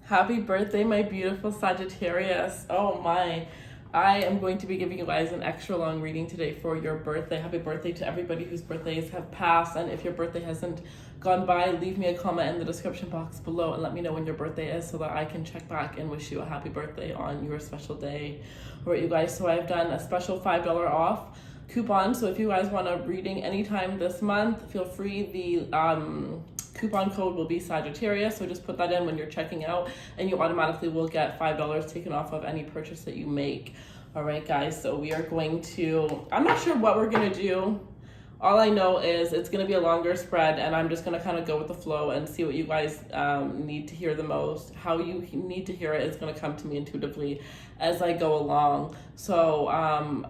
Happy birthday, my beautiful Sagittarius. Oh my. I am going to be giving you guys an extra long reading today for your birthday. Happy birthday to everybody whose birthdays have passed. And if your birthday hasn't gone by, leave me a comment in the description box below and let me know when your birthday is so that I can check back and wish you a happy birthday on your special day. All right, you guys, so I've done a special $5 off coupon. So if you guys want a reading anytime this month, feel free. The coupon code will be Sagittarius, so just put that in when you're checking out and you automatically will get $5 taken off of any purchase that you make. All right, guys, so we are going to, I'm not sure what we're going to do. All I know is it's going to be a longer spread, and I'm just going to kind of go with the flow and see what you guys need to hear the most. How you need to hear it is going to come to me intuitively as I go along. So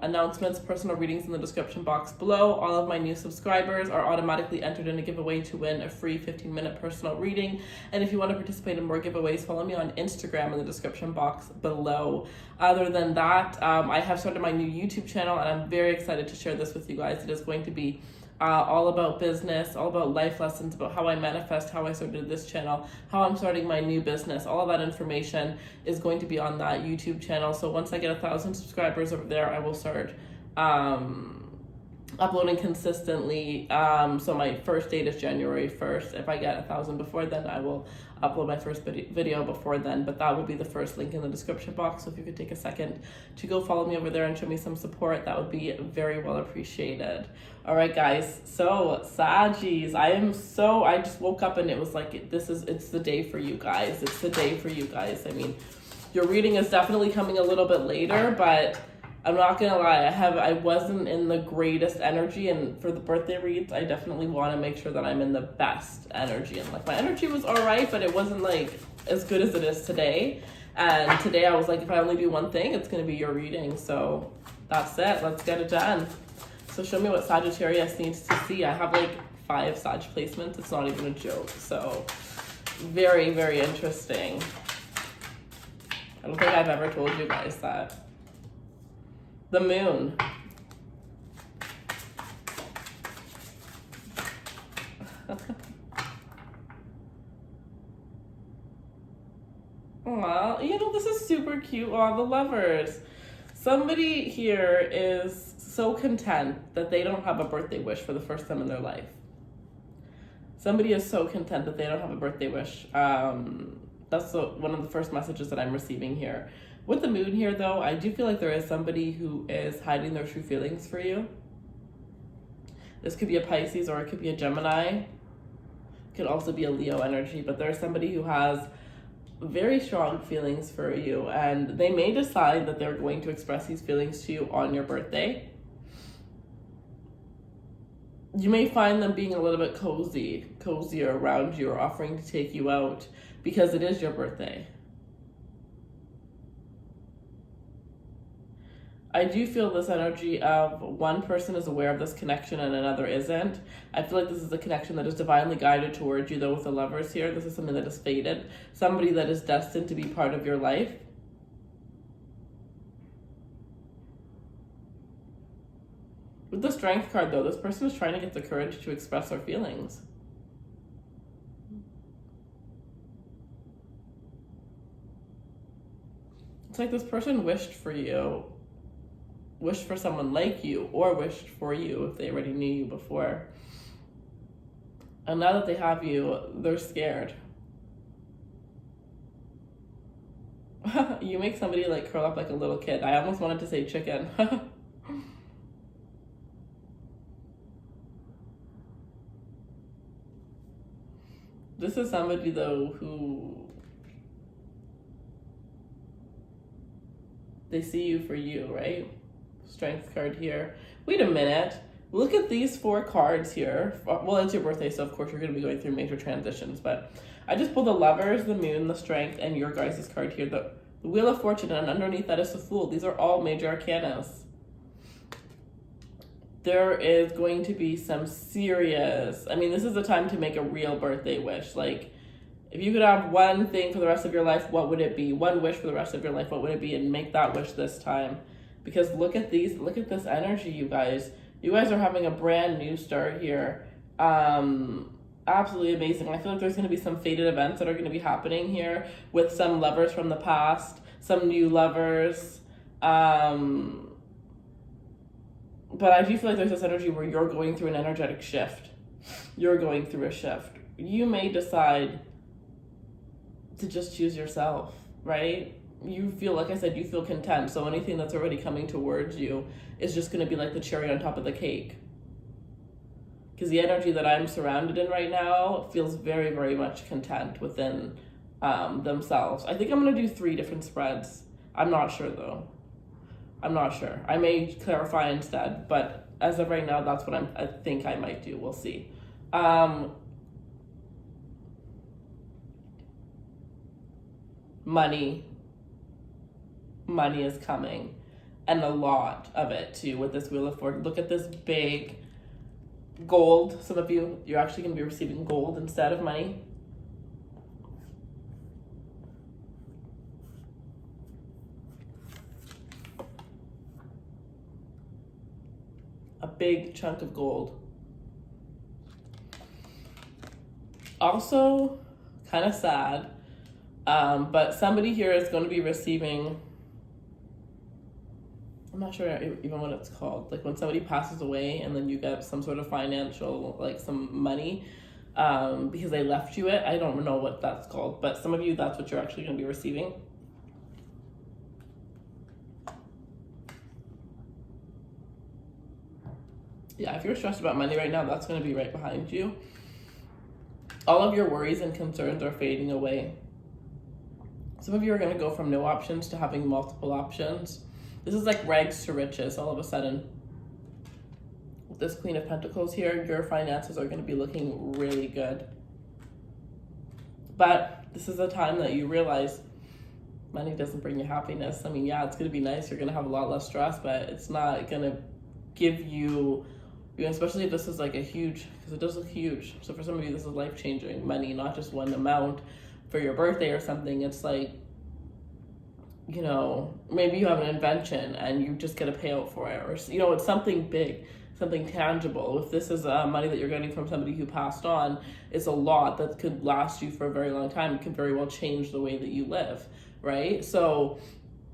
announcements, personal readings in the description box below. All of my new subscribers are automatically entered in a giveaway to win a free 15-minute personal reading. And if you want to participate in more giveaways, follow me on Instagram in the description box below. Other than that, I have started my new YouTube channel, and I'm very excited to share this with you guys. It is going to be all about business, all about life lessons, about how I manifest, how I started this channel, how I'm starting my new business. All of that information is going to be on that YouTube channel. So once I get 1,000 subscribers over there, I will start uploading consistently. So my first date is January 1st. If I get 1,000 before then, I will upload my first video before then, but that will be the first link in the description box. So if you could take a second to go follow me over there and show me some support, that would be very well appreciated. All right, guys, so Saggies, I just woke up and it was like, it's the day for you guys. It's the day for you guys. I mean, your reading is definitely coming a little bit later, but I'm not gonna lie, I wasn't in the greatest energy, and for the birthday reads, I definitely want to make sure that I'm in the best energy. And like, my energy was all right, but it wasn't like as good as it is today. And today I was like, if I only do one thing, it's gonna be your reading. So that's it. Let's get it done. So show me what Sagittarius needs to see. I have like 5 Sag placements. It's not even a joke. So very, very interesting. I don't think I've ever told you guys that. The moon. Aw, this is super cute. Aw, the lovers. Somebody here is so content that they don't have a birthday wish for the first time in their life. Somebody is so content that they don't have a birthday wish. That's one of the first messages that I'm receiving here. With the moon here, though, I do feel like there is somebody who is hiding their true feelings for you. This could be a Pisces or it could be a Gemini. It could also be a Leo energy, but there's somebody who has very strong feelings for you, and they may decide that they're going to express these feelings to you on your birthday. You may find them being a little bit cozier around you, or offering to take you out because it is your birthday. I do feel this energy of one person is aware of this connection and another isn't. I feel like this is a connection that is divinely guided towards you, though, with the lovers here. This is something that is fated. Somebody that is destined to be part of your life. With the Strength card, though, this person is trying to get the courage to express their feelings. It's like this person wished for you. Wished for someone like you, or wished for you if they already knew you before. And now that they have you, they're scared. You make somebody like curl up like a little kid. I almost wanted to say chicken. This is somebody, though, who they see you for you, right? Strength card here. Wait a minute. Look at these 4 cards here. Well, it's your birthday, so of course you're going to be going through major transitions, but I just pulled the lovers, the moon, the strength, and your guys' card here, the wheel of fortune, and underneath that is the fool. These are all major arcanas. There is going to be some serious, this is the time to make a real birthday wish. Like, if you could have one thing for the rest of your life, what would it be? One wish for the rest of your life, what would it be? And make that wish this time. Because look at this energy, you guys. You guys are having a brand new start here. absolutely amazing. I feel like there's going to be some fated events that are going to be happening here with some lovers from the past, some new lovers. But I do feel like there's this energy where you're going through an energetic shift. You're going through a shift. You may decide to just choose yourself, right? You feel, like I said, you feel content. So anything that's already coming towards you is just going to be like the cherry on top of the cake. Because the energy that I'm surrounded in right now feels very, very much content within themselves. I think I'm going to do 3 different spreads. I'm not sure though. I'm not sure. I may clarify instead, but as of right now, that's what I think I might do. We'll see. Money is coming, and a lot of it too with this Wheel of Fortune. Look at this big gold. Some of you're actually going to be receiving gold instead of money. A big chunk of gold. Also, kind of sad, but somebody here is going to be receiving, I'm not sure even what it's called, like when somebody passes away and then you get some sort of financial, like some money, because they left you it. I don't know what that's called, but some of you, that's what you're actually going to be receiving. Yeah, if you're stressed about money right now, that's going to be right behind you. All of your worries and concerns are fading away. Some of you are going to go from no options to having multiple options. This is like rags to riches all of a sudden. With this Queen of Pentacles here, your finances are going to be looking really good. But this is a time that you realize money doesn't bring you happiness. I mean, yeah, it's going to be nice. You're going to have a lot less stress, but it's not going to give you, especially if this is like a huge, because it does look huge. So for some of you, this is life-changing money, not just one amount for your birthday or something. It's like, maybe you have an invention and you just get a payout for it, or, it's something big, something tangible. If this is money that you're getting from somebody who passed on, it's a lot that could last you for a very long time. It could very well change the way that you live, right? So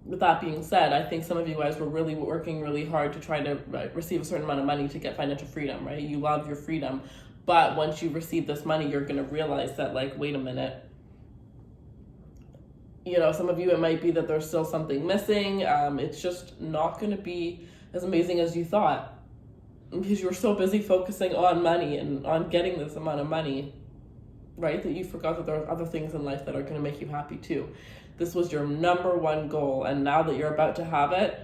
with that being said, I think some of you guys were really working really hard to try to receive a certain amount of money to get financial freedom, right? You love your freedom. But once you receive this money, you're going to realize that, like, wait a minute. Some of you, it might be that there's still something missing. It's just not going to be as amazing as you thought, because you were so busy focusing on money and on getting this amount of money, right? That you forgot that there are other things in life that are going to make you happy too. This was your number one goal, and now that you're about to have it,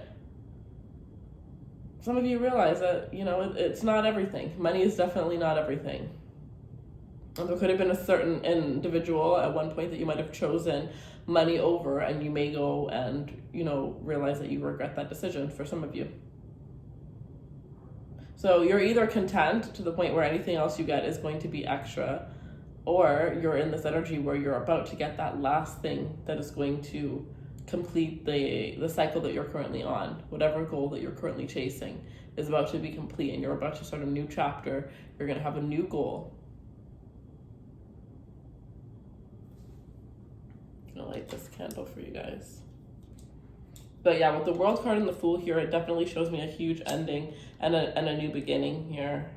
some of you realize that, it's not everything. Money is definitely not everything. And there could have been a certain individual at one point that you might have chosen money over, and you may go and, realize that you regret that decision for some of you. So you're either content to the point where anything else you get is going to be extra, or you're in this energy where you're about to get that last thing that is going to complete the cycle that you're currently on. Whatever goal that you're currently chasing is about to be complete, and you're about to start a new chapter. You're going to have a new goal. I'm going to light this candle for you guys. But yeah, with the World card and the Fool here, it definitely shows me a huge ending and a new beginning here.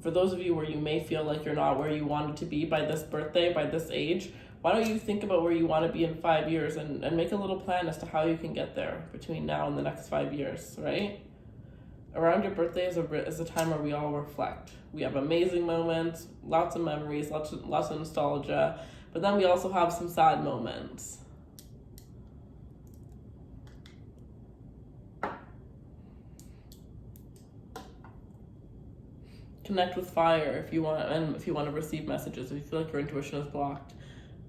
For those of you where you may feel like you're not where you wanted to be by this birthday, by this age, why don't you think about where you want to be in 5 years and make a little plan as to how you can get there between now and the next 5 years, right? Around your birthday is a time where we all reflect. We have amazing moments, lots of memories, lots of nostalgia, but then we also have some sad moments. Connect with fire if you want, and if you want to receive messages, if you feel like your intuition is blocked.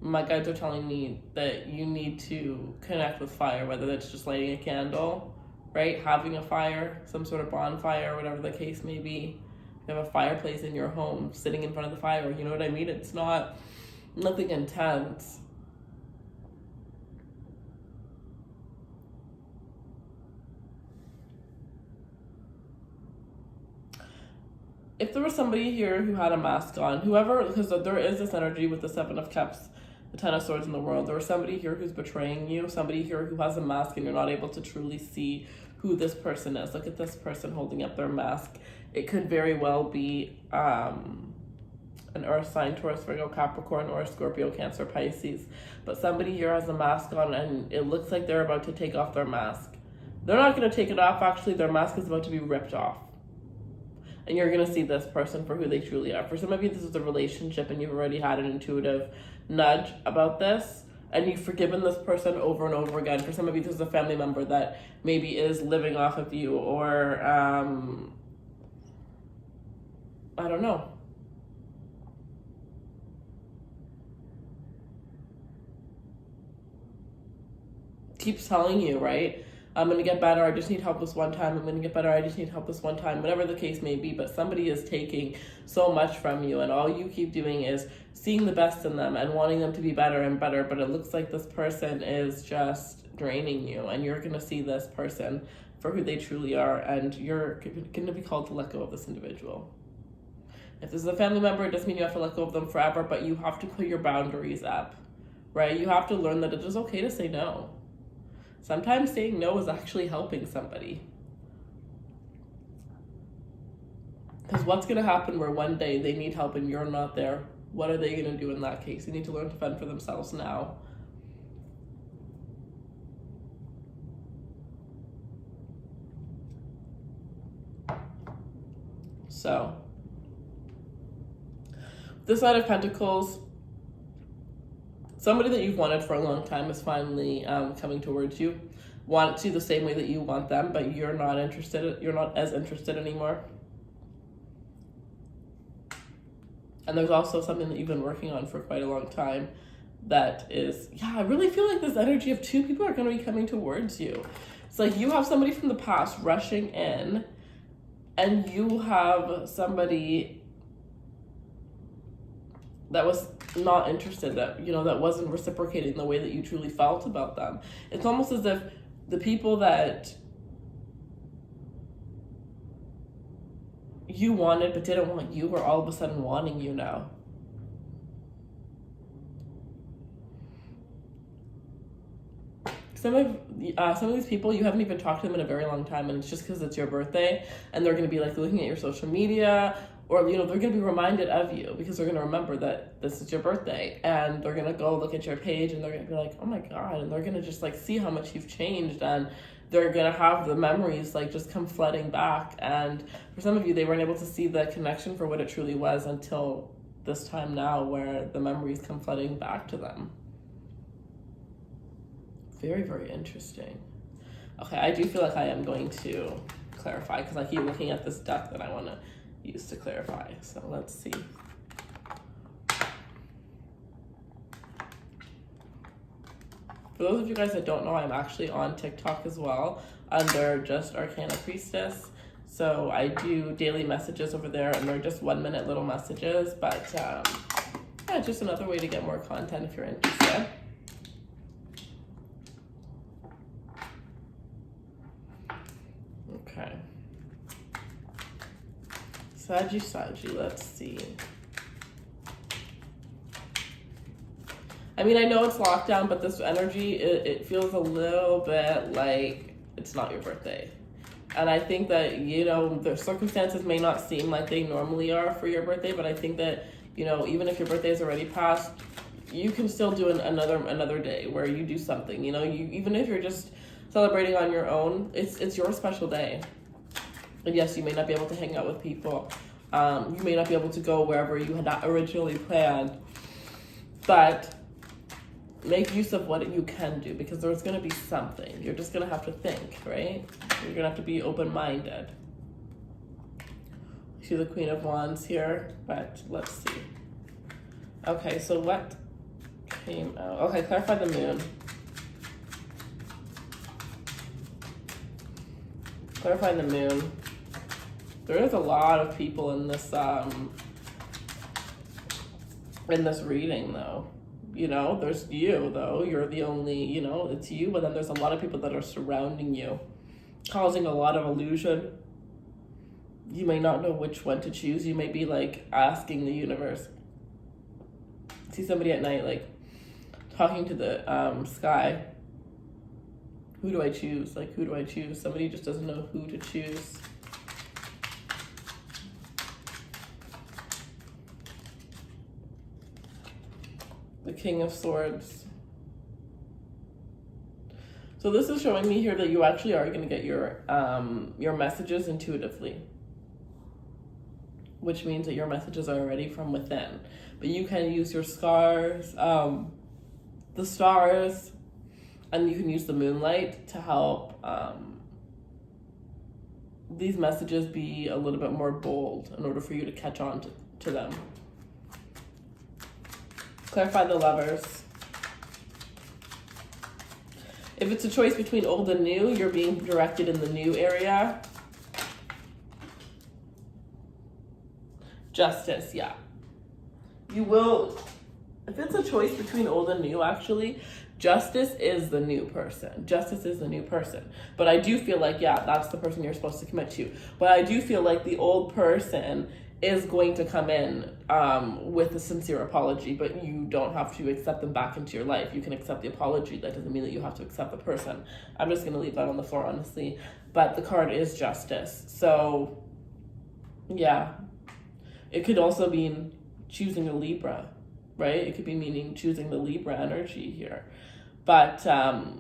My guides are telling me that you need to connect with fire, whether that's just lighting a candle, right? Having a fire, some sort of bonfire, whatever the case may be. You have a fireplace in your home, sitting in front of the fire, you know what I mean? It's nothing intense. if there was somebody here who had a mask on, whoever, because there is this energy with the Seven of Cups, the Ten of Swords in the world, there was somebody here who's betraying you, somebody here who has a mask and you're not able to truly see who this person is. Look at this person holding up their mask. It could very well be an earth sign, Taurus, Virgo, Capricorn, or Scorpio, Cancer, Pisces. But somebody here has a mask on and it looks like they're about to take off their mask. They're not going to take it off. Actually, their mask is about to be ripped off. And you're going to see this person for who they truly are. For some of you, this is a relationship and you've already had an intuitive nudge about this. And you've forgiven this person over and over again. For some of you, this is a family member that maybe is living off of you, or, I don't know. Keeps telling you, right? I'm going to get better. I just need help this one time. I'm going to get better. I just need help this one time, whatever the case may be. But somebody is taking so much from you, and all you keep doing is seeing the best in them and wanting them to be better and better. But it looks like this person is just draining you, and you're going to see this person for who they truly are, and you're going to be called to let go of this individual. If this is a family member, it doesn't mean you have to let go of them forever, but you have to put your boundaries up, right? You have to learn that it is okay to say no. Sometimes saying no is actually helping somebody. Because what's going to happen where one day they need help and you're not there? What are they going to do in that case? They need to learn to fend for themselves now. So, this Knight of Pentacles, somebody that you've wanted for a long time is finally coming towards you. Wants you the same way that you want them, but you're not interested. You're not as interested anymore. And there's also something that you've been working on for quite a long time that is, I really feel like this energy of two people are going to be coming towards you. It's like you have somebody from the past rushing in, and you have somebody that was not interested, that, that wasn't reciprocating the way that you truly felt about them. It's almost as if the people that you wanted but didn't want you are all of a sudden wanting you now. Some of these people, you haven't even talked to them in a very long time, and it's just because it's your birthday, and they're going to be like looking at your social media, or they're going to be reminded of you because they're going to remember that this is your birthday, and they're going to go look at your page and they're going to be like, oh my god, and they're going to just like see how much you've changed, and they're going to have the memories like just come flooding back. And for some of you, they weren't able to see the connection for what it truly was until this time now, where the memories come flooding back to them. Very, very interesting. Okay, I do feel like I am going to clarify because I keep looking at this deck that I want to use to clarify. So let's see. For those of you guys that don't know, I'm actually on TikTok as well under just Arcana Priestess. So I do daily messages over there, and they're just 1 minute little messages. But yeah, just another way to get more content if you're interested. Okay. Saggy, let's see. I mean, I know it's lockdown, but this energy, it feels a little bit like it's not your birthday. And I think that, the circumstances may not seem like they normally are for your birthday, but I think that, even if your birthday is already passed, you can still do another day where you do something, even if you're just celebrating on your own, it's your special day. And yes, you may not be able to hang out with people. You may not be able to go wherever you had originally planned, but make use of what you can do, because there's going to be something. You're just going to have to think, right? You're going to have to be open-minded. See the Queen of Wands here, but let's see. Okay, so what came out? Okay, clarify the moon. Clarify the moon. There is a lot of people in this reading, though. There's you, though. You're the only, it's you, but then there's a lot of people that are surrounding you, causing a lot of illusion. you may not know which one to choose. You may be like asking the universe. See somebody at night like talking to the sky. Who do I choose? Like, who do I choose? Somebody just doesn't know who to choose. The King of Swords. So this is showing me here that you actually are going to get your messages intuitively, which means that your messages are already from within. But you can use your scars, the stars, and you can use the moonlight to help these messages be a little bit more bold in order for you to catch on to them. Clarify the Lovers. If it's a choice between old and new, you're being directed in the new area. Justice, yeah. You will, if it's a choice between old and new, actually, Justice is the new person. Justice is the new person. But I do feel like, yeah, that's the person you're supposed to commit to. But I do feel like the old person is going to come in with a sincere apology, but you don't have to accept them back into your life. You can accept the apology. That doesn't mean that you have to accept the person. I'm just going to leave that on the floor, honestly. But the card is Justice. So, yeah. It could also mean choosing a Libra, right? It could be meaning choosing the Libra energy here. But I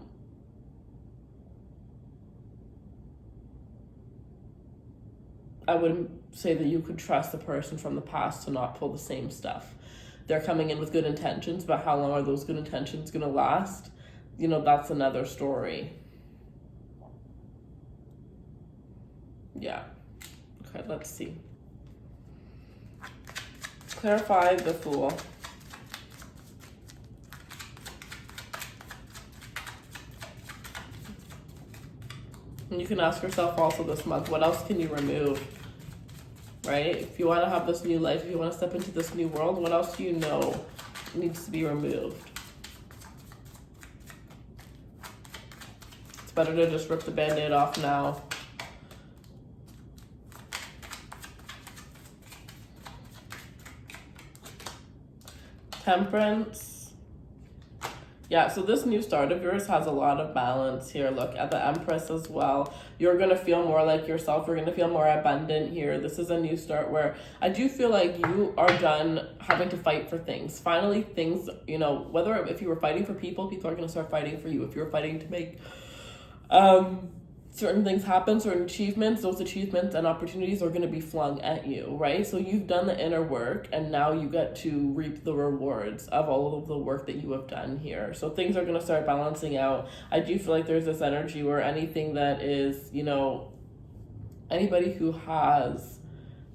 wouldn't say that you could trust the person from the past to not pull the same stuff. They're coming in with good intentions, but how long are those good intentions going to last? You know, that's another story. Yeah. Okay, let's see. Clarify the Fool. And you can ask yourself also this month, what else can you remove? Right? If you want to have this new life, if you want to step into this new world, what else do you know needs to be removed? It's better to just rip the Band-Aid off now. Temperance. Yeah, so this new start of yours has a lot of balance here. Look at the Empress as well. You're going to feel more like yourself. You're going to feel more abundant here. This is a new start where I do feel like you are done having to fight for things. Finally, things, you know, whether if you were fighting for people, people are going to start fighting for you. If you're fighting to make certain things happen, certain achievements, those achievements and opportunities are going to be flung at you, right? So you've done the inner work and now you get to reap the rewards of all of the work that you have done here. So things are going to start balancing out. I do feel like there's this energy where anything that is, you know, anybody who has,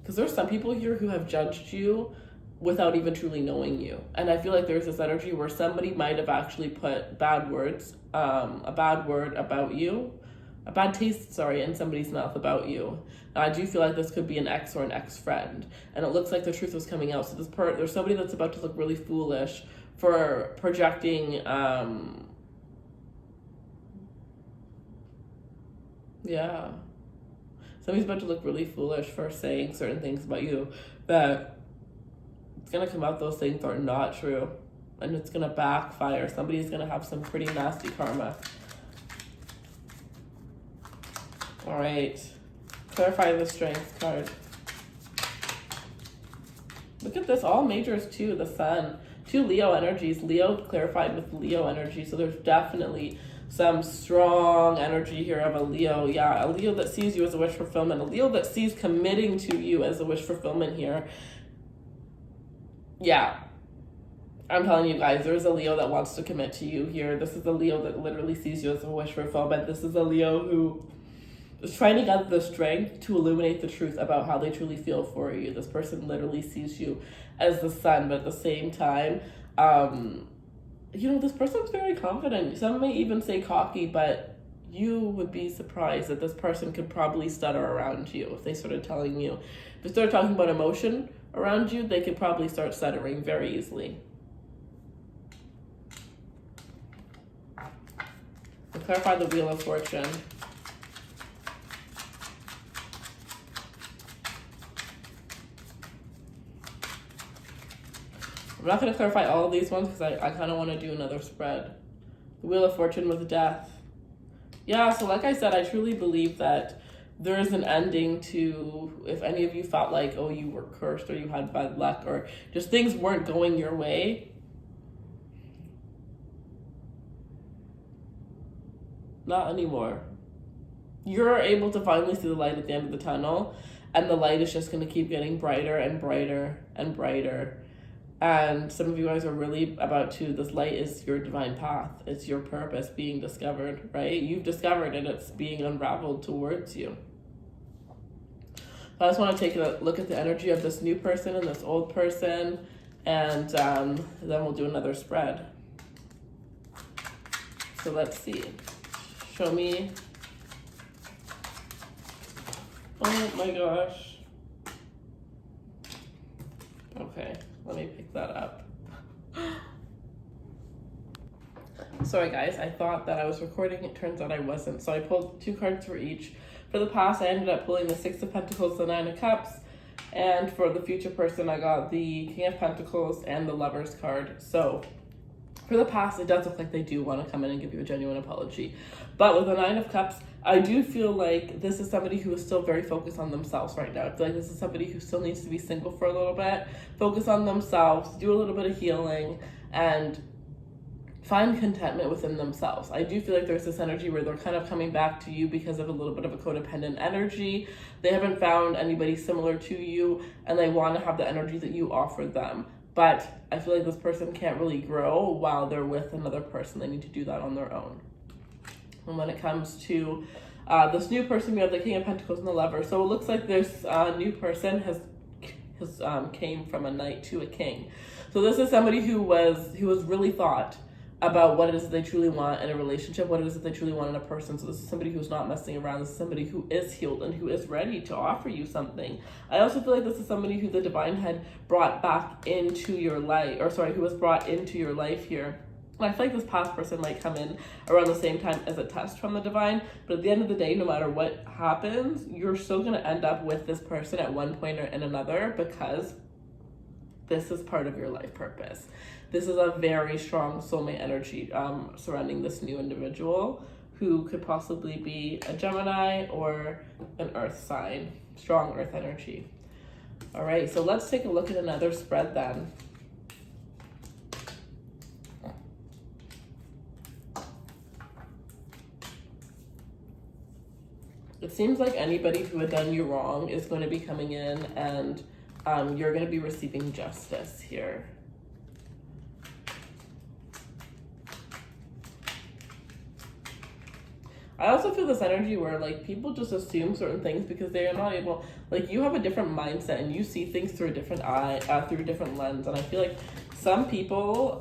because there's some people here who have judged you without even truly knowing you. And I feel like there's this energy where somebody might have actually put bad words, a bad word about you, a bad taste, in somebody's mouth about you. Now, I do feel like this could be an ex or an ex-friend, and it looks like the truth was coming out. So there's somebody that's about to look really foolish for projecting, yeah. Somebody's about to look really foolish for saying certain things about you that it's gonna come out those things are not true, and it's gonna backfire. Somebody's gonna have some pretty nasty karma. All right, clarify the Strength card. Look at this, all majors too, the Sun. 2 Leo energies, Leo clarified with Leo energy. So there's definitely some strong energy here of a Leo. Yeah, a Leo that sees you as a wish fulfillment, a Leo that sees committing to you as a wish fulfillment here. Yeah, I'm telling you guys, there's a Leo that wants to commit to you here. This is a Leo that literally sees you as a wish fulfillment. This is a Leo who is trying to gather the strength to illuminate the truth about how they truly feel for you. This person literally sees you as the sun, but at the same time, you know, this person's very confident. Some may even say cocky, but you would be surprised that this person could probably stutter around you if they started telling you. If they started talking about emotion around you, they could probably start stuttering very easily. And clarify the Wheel of Fortune. I'm not going to clarify all of these ones because I kind of want to do another spread. The Wheel of Fortune with Death. Yeah, so like I said, I truly believe that there is an ending to, if any of you felt like, oh, you were cursed or you had bad luck or just things weren't going your way. Not anymore. You're able to finally see the light at the end of the tunnel, and the light is just going to keep getting brighter and brighter and brighter. And some of you guys are really about to, this light is your divine path. It's your purpose being discovered, right? You've discovered it. It's being unraveled towards you. I just want to take a look at the energy of this new person and this old person, and then we'll do another spread. So let's see. Show me. Oh my gosh. Okay, let me pick that up. Sorry guys, I thought that I was recording. It turns out I wasn't. So I pulled 2 cards for each. For the past, I ended up pulling the 6 of Pentacles, the 9 of Cups. And for the future person, I got the King of Pentacles and the Lover's card. So for the past, it does look like they do want to come in and give you a genuine apology. But with the 9 of Cups, I do feel like this is somebody who is still very focused on themselves right now. I feel like this is somebody who still needs to be single for a little bit, focus on themselves, do a little bit of healing, and find contentment within themselves. I do feel like there's this energy where they're kind of coming back to you because of a little bit of a codependent energy. They haven't found anybody similar to you, and they want to have the energy that you offer them. But I feel like this person can't really grow while they're with another person. They need to do that on their own. And when it comes to this new person, we have the King of Pentacles and the Lover. So it looks like this new person has came from a knight to a king. So this is somebody who has really thought about what it is that they truly want in a relationship, what it is that they truly want in a person. So this is somebody who's not messing around. This is somebody who is healed and who is ready to offer you something. I also feel like this is somebody who the divine had brought back into your life, who was brought into your life here. And I feel like this past person might come in around the same time as a test from the divine, but at the end of the day, no matter what happens, you're still going to end up with this person at one point or in another, because this is part of your life purpose. This is a very strong soulmate energy surrounding this new individual, who could possibly be a Gemini or an earth sign, strong earth energy. All right, so let's take a look at another spread then. It seems like anybody who had done you wrong is going to be coming in, and you're going to be receiving justice here. I also feel this energy where like people just assume certain things because they are not able, like you have a different mindset and you see things through a different eye, through a different lens. And I feel like some people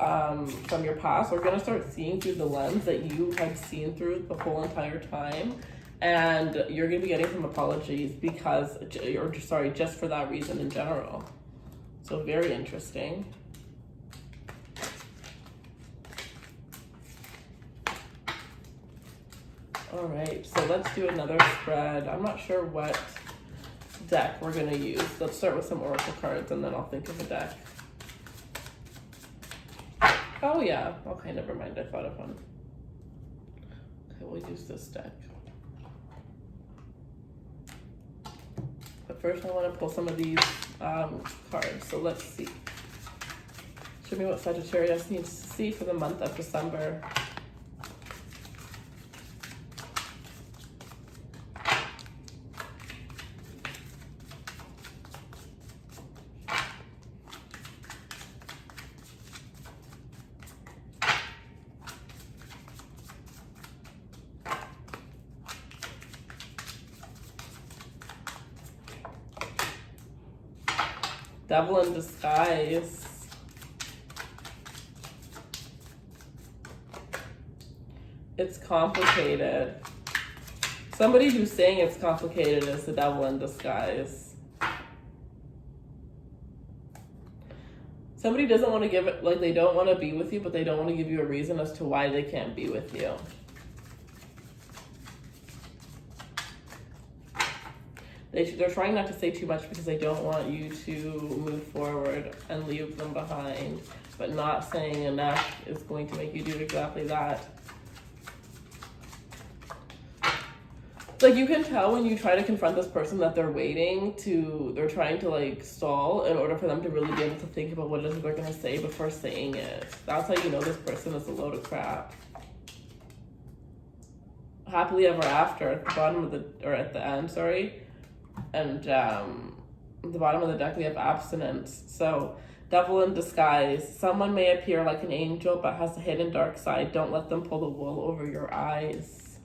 from your past are going to start seeing through the lens that you have seen through the whole entire time. And you're going to be getting some apologies just for that reason in general. So very interesting. All right, so let's do another spread. I'm not sure what deck we're going to use. Let's start with some oracle cards and then I'll think of a deck. Oh yeah, okay, never mind, I thought of one. Okay, we'll use this deck. But first I want to pull some of these cards, so let's see. Show me what Sagittarius needs to see for the month of December. Devil in disguise. It's complicated. Somebody who's saying it's complicated is the devil in disguise. Somebody doesn't want to give it, like they don't want to be with you, but they don't want to give you a reason as to why they can't be with you. they're trying not to say too much because they don't want you to move forward and leave them behind. But not saying enough is going to make you do exactly that. Like, you can tell when you try to confront this person that they're they're trying to like stall in order for them to really be able to think about what it is they're going to say before saying it. That's how you know this person is a load of crap. Happily ever after at the bottom of at the end, sorry. And at the bottom of the deck we have abstinence. So, devil in disguise. Someone may appear like an angel but has a hidden dark side. Don't let them pull the wool over your eyes.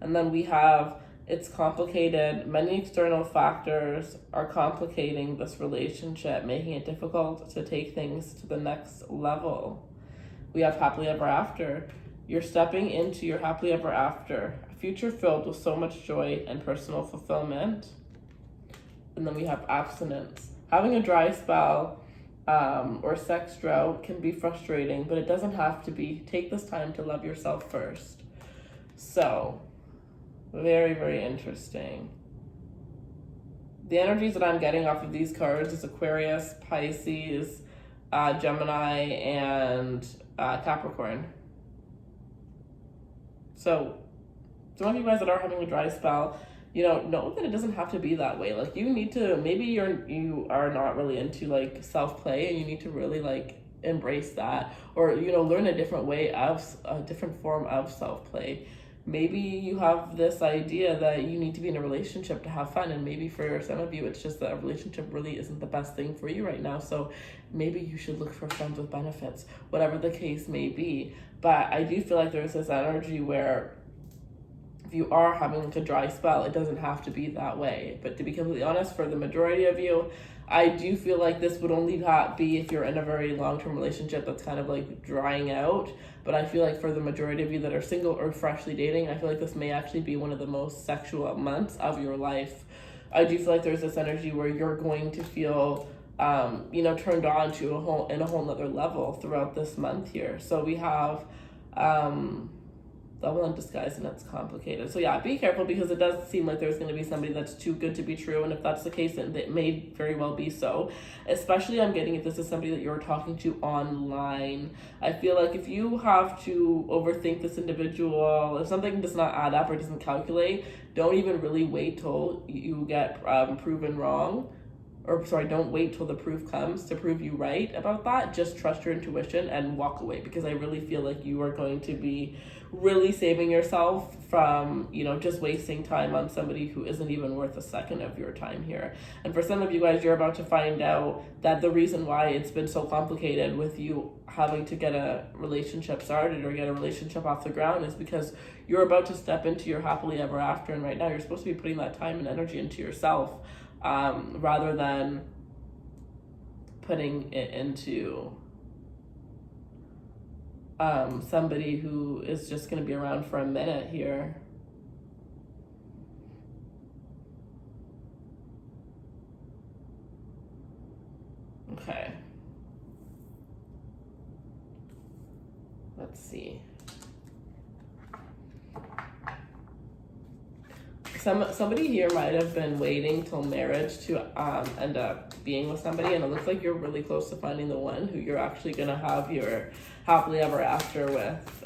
And then we have, it's complicated. Many external factors are complicating this relationship, making it difficult to take things to the next level. We have happily ever after. You're stepping into your happily ever after, a future filled with so much joy and personal fulfillment. And then we have abstinence. Having a dry spell or sex drought can be frustrating, but it doesn't have to be. Take this time to love yourself first. So, very, very interesting. The energies that I'm getting off of these cards is Aquarius, Pisces, Gemini, and Capricorn. So, some of you guys that are having a dry spell, know that it doesn't have to be that way. Like, you need to, maybe you are not really into like self-play, and you need to really like embrace that, or learn a different form of self-play. Maybe you have this idea that you need to be in a relationship to have fun, and maybe for some of you it's just that a relationship really isn't the best thing for you right now, so maybe you should look for friends with benefits, whatever the case may be. But I do feel like there's this energy where if you are having like a dry spell, it doesn't have to be that way. But to be completely honest, for the majority of you, I do feel like this would only be if you're in a very long-term relationship that's kind of like drying out. But I feel like for the majority of you that are single or freshly dating, I feel like this may actually be one of the most sexual months of your life. I do feel like there's this energy where you're going to feel turned on to a whole nother level throughout this month here. So we have double in disguise, and it's complicated. So yeah, be careful, because it does seem like there's going to be somebody that's too good to be true, and if that's the case, then it may very well be so. Especially, I'm getting if this is somebody that you're talking to online. I feel like if you have to overthink this individual, if something does not add up or doesn't calculate, don't even really wait till you get proven wrong. Don't wait till the proof comes to prove you right about that. Just trust your intuition and walk away, because I really feel like you are going to be really saving yourself from, just wasting time on somebody who isn't even worth a second of your time here. And for some of you guys, you're about to find out that the reason why it's been so complicated with you having to get a relationship started or get a relationship off the ground is because you're about to step into your happily ever after. And right now you're supposed to be putting that time and energy into yourself, rather than putting it into somebody who is just going to be around for a minute here. Okay. Let's see. Somebody here might have been waiting till marriage to end up being with somebody, and it looks like you're really close to finding the one who you're actually going to have your happily ever after with.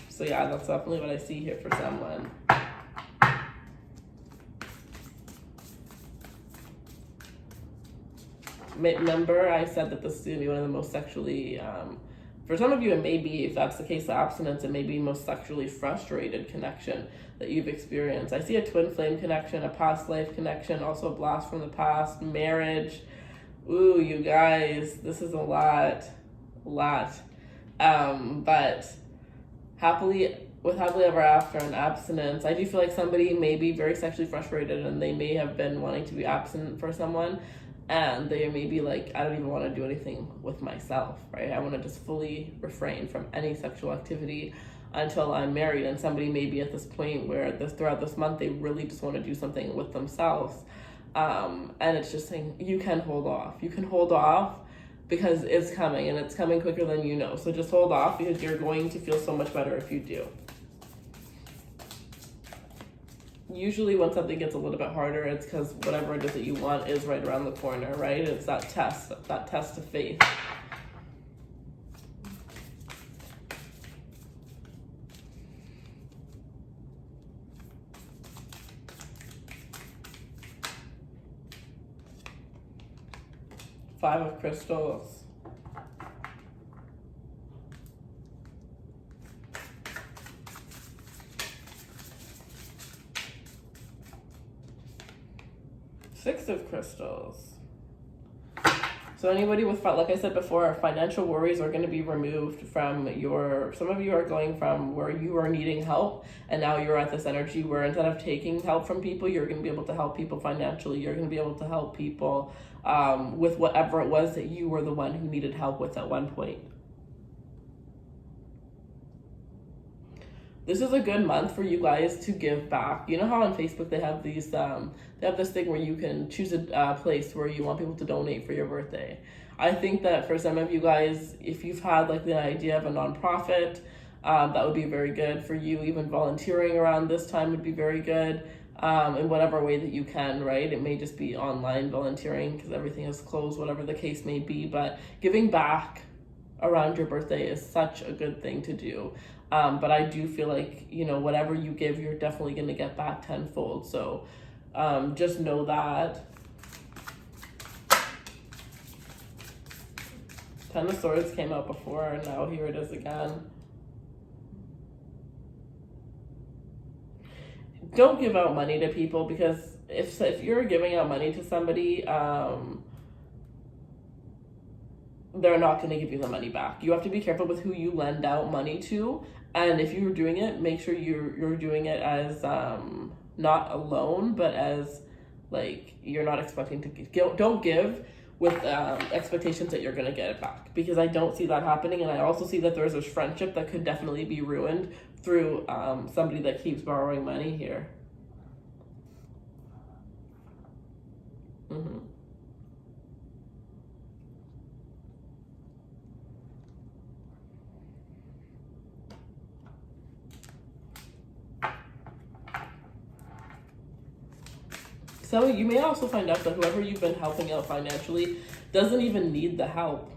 So yeah, that's definitely what I see here for someone. Remember, I said that this is going to be one of the most sexually, for some of you it may be, if that's the case, the abstinence, it may be the most sexually frustrated connection that you've experienced. I see a twin flame connection, a past life connection, also a blast from the past, marriage. Ooh, you guys, this is a lot. But happily ever after and abstinence, I do feel like somebody may be very sexually frustrated, and they may have been wanting to be abstinent for someone, and they may be like, I don't even want to do anything with myself, right? I want to just fully refrain from any sexual activity until I'm married. And somebody may be at this point where throughout this month they really just want to do something with themselves, and it's just saying you can hold off because it's coming, and it's coming quicker than you know. So just hold off, because you're going to feel so much better if you do. usually when something gets a little bit harder, it's because whatever it is that you want is right around the corner, right? It's that test of faith. Five of Crystals. Six of Crystals. So anybody with, like I said before, financial worries are going to be removed from some of you are going from where you are needing help, and now you're at this energy where instead of taking help from people, you're going to be able to help people financially. You're going to be able to help people with whatever it was that you were the one who needed help with at one point. This is a good month for you guys to give back. You know how on Facebook they have these, they have this thing where you can choose a place where you want people to donate for your birthday. I think that for some of you guys, if you've had like the idea of a nonprofit, that would be very good for you. Even volunteering around this time would be very good, in whatever way that you can, right? It may just be online volunteering because everything is closed, whatever the case may be, but giving back around your birthday is such a good thing to do. But I do feel like, you know, whatever you give, you're definitely going to get back tenfold. So just know that. Ten of Swords came out before, and now here it is again. Don't give out money to people, because if you're giving out money to somebody, they're not going to give you the money back. You have to be careful with who you lend out money to. And if you're doing it, make sure you're doing it as not a loan, but as like you're not expecting to give. Don't give with expectations that you're going to get it back, because I don't see that happening. And I also see that there's a friendship that could definitely be ruined through somebody that keeps borrowing money here. So you may also find out that whoever you've been helping out financially doesn't even need the help.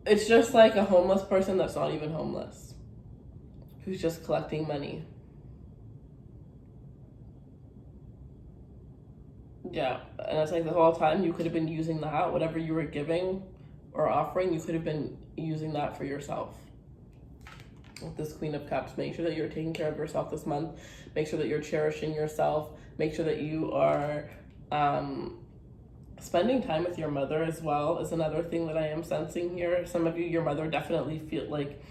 It's just like a homeless person that's not even homeless, who's just collecting money. Yeah, and it's like the whole time you could have been using that, whatever you were giving or offering, you could have been using that for yourself. With this Queen of Cups, make sure that you're taking care of yourself this month. Make sure that you're cherishing yourself. Make sure that you are spending time with your mother as well is another thing that I am sensing here. Some of you, your mother definitely feel like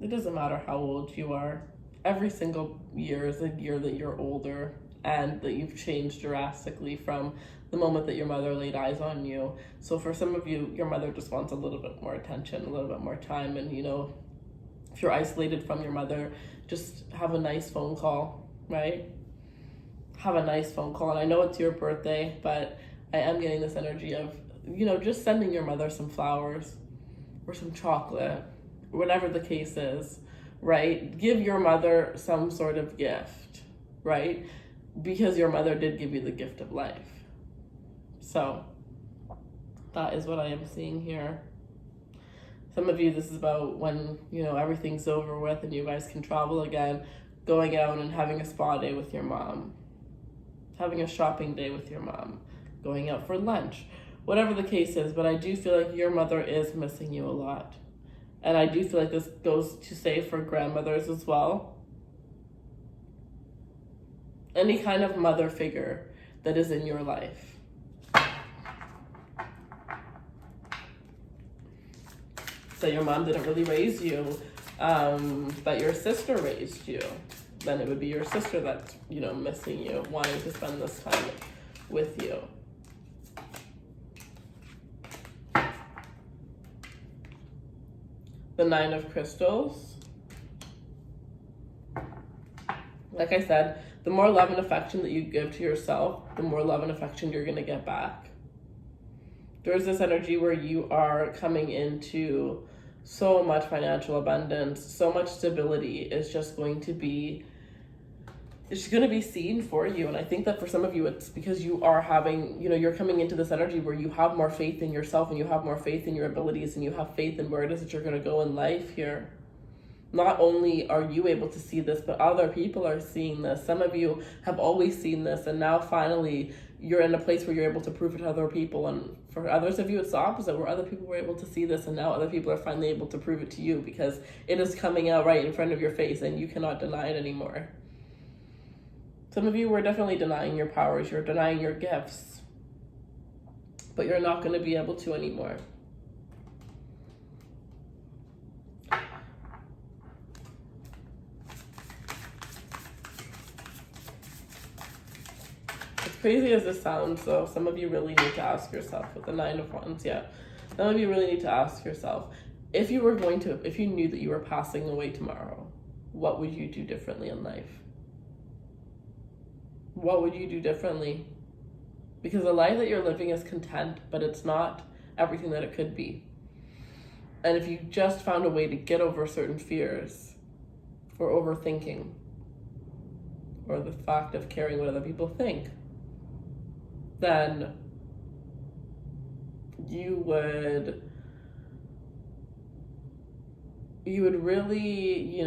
it doesn't matter how old you are. Every single year is a year that you're older and that you've changed drastically from the moment that your mother laid eyes on you. So for some of you, your mother just wants a little bit more attention, a little bit more time, and you know, if you're isolated from your mother, just have a nice phone call, right? Have a nice phone call. And I know it's your birthday, but I am getting this energy of, you know, just sending your mother some flowers or some chocolate, whatever the case is, right? Give your mother some sort of gift, right? Because your mother did give you the gift of life. So that is what I am seeing here. Some of you, this is about when, you know, everything's over with and you guys can travel again, going out and having a spa day with your mom, having a shopping day with your mom, going out for lunch, whatever the case is. But I do feel like your mother is missing you a lot. And I do feel like this goes to say for grandmothers as well. Any kind of mother figure that is in your life. So your mom didn't really raise you, but your sister raised you. Then it would be your sister that's, you know, missing you, wanting to spend this time with you. The Nine of Crystals. Like I said, the more love and affection that you give to yourself, the more love and affection you're going to get back. There's this energy where you are coming into so much financial abundance, so much stability is just going to be she's going to be seen for you. And I think that for some of you, it's because you are having, you're coming into this energy where you have more faith in yourself and you have more faith in your abilities and you have faith in where it is that you're going to go in life here. Not only are you able to see this, but other people are seeing this. Some of you have always seen this, and now finally you're in a place where you're able to prove it to other people. And for others of you, it's the opposite, where other people were able to see this, and now other people are finally able to prove it to you because it is coming out right in front of your face and you cannot deny it anymore. Some of you were definitely denying your powers, you're denying your gifts, but you're not going to be able to anymore. Crazy as this sounds, though, some of you really need to ask yourself with the 9 of Wands, some of you really need to ask yourself, if you knew that you were passing away tomorrow, what would you do differently in life? What would you do differently? Because the life that you're living is content, but it's not everything that it could be. And if you just found a way to get over certain fears, or overthinking, or the fact of caring what other people think, then you would really,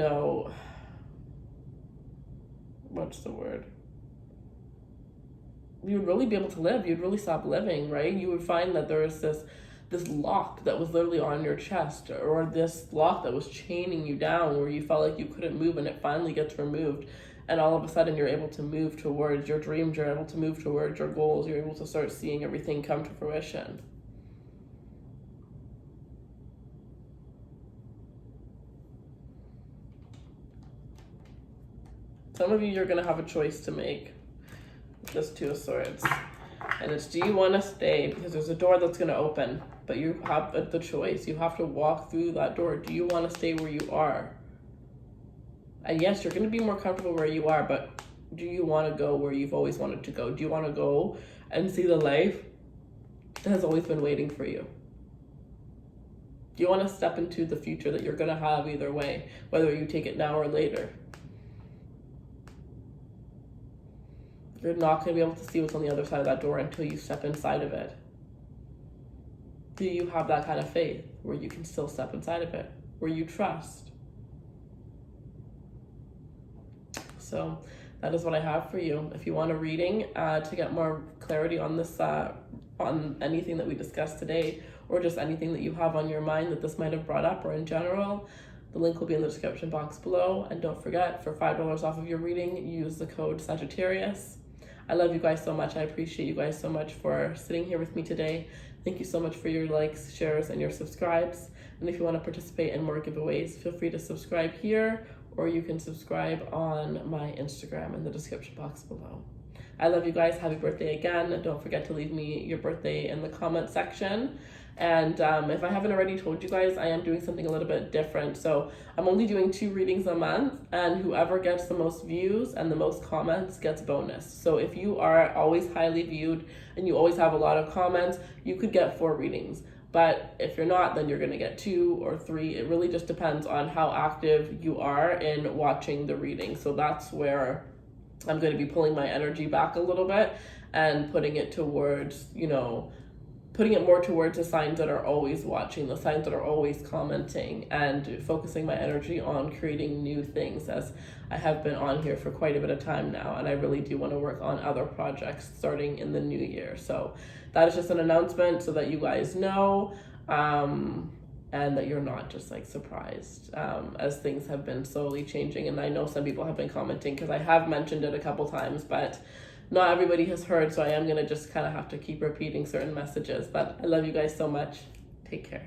what's the word? You would really be able to live. You'd really stop living, right? You would find that there was this lock that was literally on your chest, or this lock that was chaining you down where you felt like you couldn't move, and it finally gets removed. And all of a sudden you're able to move towards your dreams, you're able to move towards your goals, you're able to start seeing everything come to fruition. Some of you, you're going to have a choice to make with this 2 of Swords. And it's, do you want to stay? Because there's a door that's going to open, but you have the choice. You have to walk through that door. Do you want to stay where you are? And yes, you're going to be more comfortable where you are, but do you want to go where you've always wanted to go? Do you want to go and see the life that has always been waiting for you? Do you want to step into the future that you're going to have either way, whether you take it now or later? You're not going to be able to see what's on the other side of that door until you step inside of it. Do you have that kind of faith where you can still step inside of it, where you trust? So that is what I have for you. If you want a reading to get more clarity on this, on anything that we discussed today, or just anything that you have on your mind that this might have brought up, or in general, the link will be in the description box below. And don't forget, for $5 off of your reading, use the code Sagittarius. I love you guys so much. I appreciate you guys so much for sitting here with me today. Thank you so much for your likes, shares, and your subscribes. And if you want to participate in more giveaways, feel free to subscribe here, or you can subscribe on my Instagram in the description box below. I love you guys. Happy birthday again. Don't forget to leave me your birthday in the comment section. And if I haven't already told you guys, I am doing something a little bit different. So I'm only doing 2 readings a month, and whoever gets the most views and the most comments gets bonus. So if you are always highly viewed and you always have a lot of comments, you could get 4 readings. But if you're not, then you're going to get 2 or 3. It really just depends on how active you are in watching the reading. So that's where I'm going to be pulling my energy back a little bit and putting it towards, putting it more towards the signs that are always watching, the signs that are always commenting, and focusing my energy on creating new things, as I have been on here for quite a bit of time now, and I really do want to work on other projects starting in the new year. So that is just an announcement so that you guys know, and that you're not just surprised, as things have been slowly changing. And I know some people have been commenting because I have mentioned it a couple times, but not everybody has heard, so I am going to just kind of have to keep repeating certain messages. But I love you guys so much. Take care.